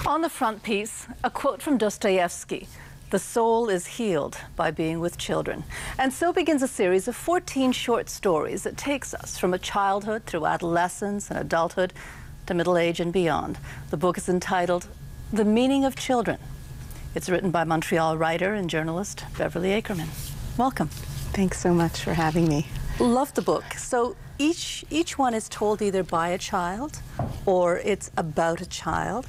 On the front piece, a quote from Dostoevsky: "The soul is healed by being with children." And so begins a series of 14 short stories that takes us from a childhood through adolescence and adulthood to middle age and beyond. The book is entitled The Meaning of Children. It's written by Montreal writer and journalist Beverly Akerman. Welcome. Thanks so much for having me. Love the book. So each one is told either by a child or it's about a child.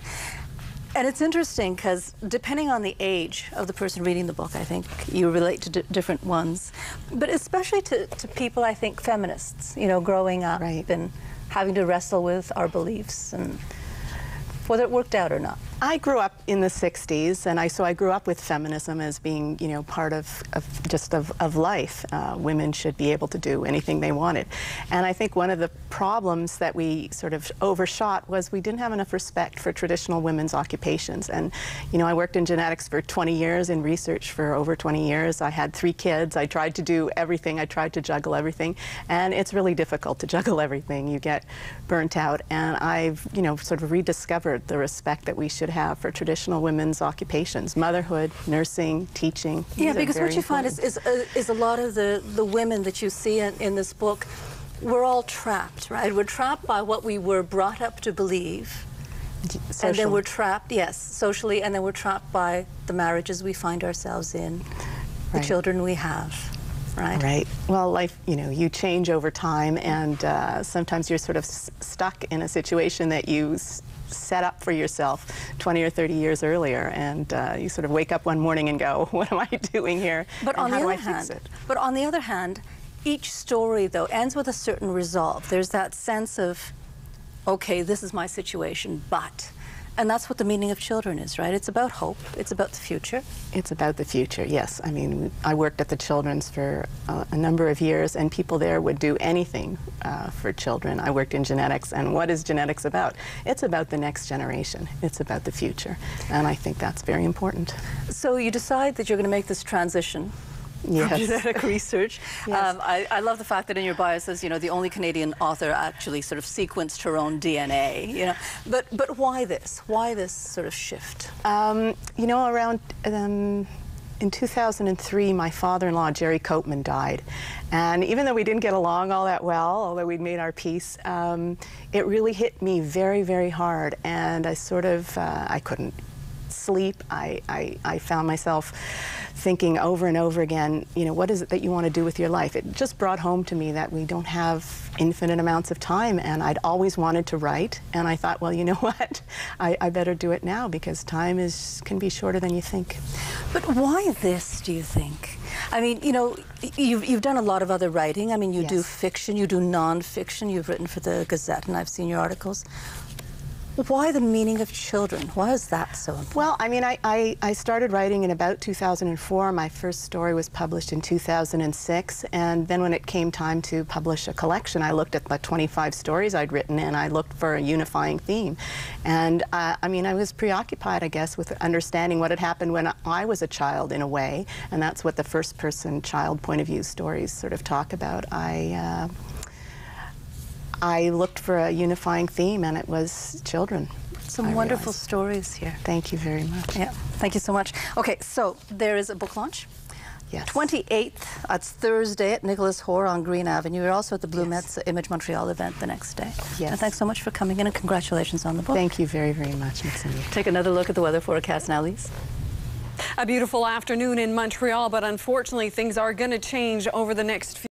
And it's interesting because depending on the age of the person reading the book, I think you relate to different ones. But especially to people, I think, feminists, you know, growing up and having to wrestle with our beliefs and whether it worked out or not. I grew up in the 60s, and so I grew up with feminism as being, you know, part of life. Women should be able to do anything they wanted. And I think one of the problems that we sort of overshot was we didn't have enough respect for traditional women's occupations. And, you know, I worked in genetics for 20 years, in research for over 20 years. I had 3 kids. I tried to do everything. I tried to juggle everything. And it's really difficult to juggle everything. You get burnt out. And I've, you know, sort of rediscovered the respect that we should have for traditional women's occupations: motherhood, nursing, teaching. Yeah, because what you find is a lot of the women that you see in this book, we're all trapped, right? We're trapped by what we were brought up to believe. Socially. And then we're trapped, yes, socially, and then we're trapped by the marriages we find ourselves in, the children we have. Right. Right. Well, life, you know, you change over time, and sometimes you're sort of stuck in a situation that you set up for yourself 20 or 30 years earlier, and you sort of wake up one morning and go, what am I doing here? But on the other hand, each story, though, ends with a certain resolve. There's that sense of, okay, this is my situation, but... And that's what the meaning of children is, right? It's about hope. It's about the future. It's about the future, yes. I mean, I worked at the Children's for a number of years, and people there would do anything for children. I worked in genetics, and what is genetics about? It's about the next generation. It's about the future, and I think that's very important. So you decide that you're going to make this transition. Yes. From genetic research. Yes. I love the fact that in your bio it says, you know, the only Canadian author actually sort of sequenced her own DNA, you know. But why this? Why this sort of shift? You know, around in 2003, my father-in-law, Jerry Copeman, died. And even though we didn't get along all that well, although we'd made our peace, it really hit me very, very hard. And I sort of, I couldn't sleep. I found myself thinking over and over again, you know, what is it that you want to do with your life? It just brought home to me that we don't have infinite amounts of time, and I'd always wanted to write, and I thought, well, you know what? I better do it now, because time can be shorter than you think. But why this, do you think? I mean, you know, you've done a lot of other writing. I mean, you do fiction, you do non-fiction, you've written for the Gazette, and I've seen your articles. Why the meaning of children? Why is that so important? Well, I mean, I started writing in about 2004. My first story was published in 2006, and then when it came time to publish a collection, I looked at the 25 stories I'd written, and I looked for a unifying theme. And I mean, I was preoccupied, I guess, with understanding what had happened when I was a child, in a way, and that's what the first-person child point of view stories sort of talk about. I looked for a unifying theme, and it was children. Some wonderful stories here. Thank you very much. Yeah, thank you so much. Okay, so there is a book launch. Yes. 28th, that's Thursday at Nicholas Hoare on Green Avenue. You're also at the Blue Mets Image Montreal event the next day. Yes. And thanks so much for coming in, and congratulations on the book. Thank you very, very much, Mutsumi. Take another look at the weather forecast now, Lise. A beautiful afternoon in Montreal, but unfortunately things are going to change over the next few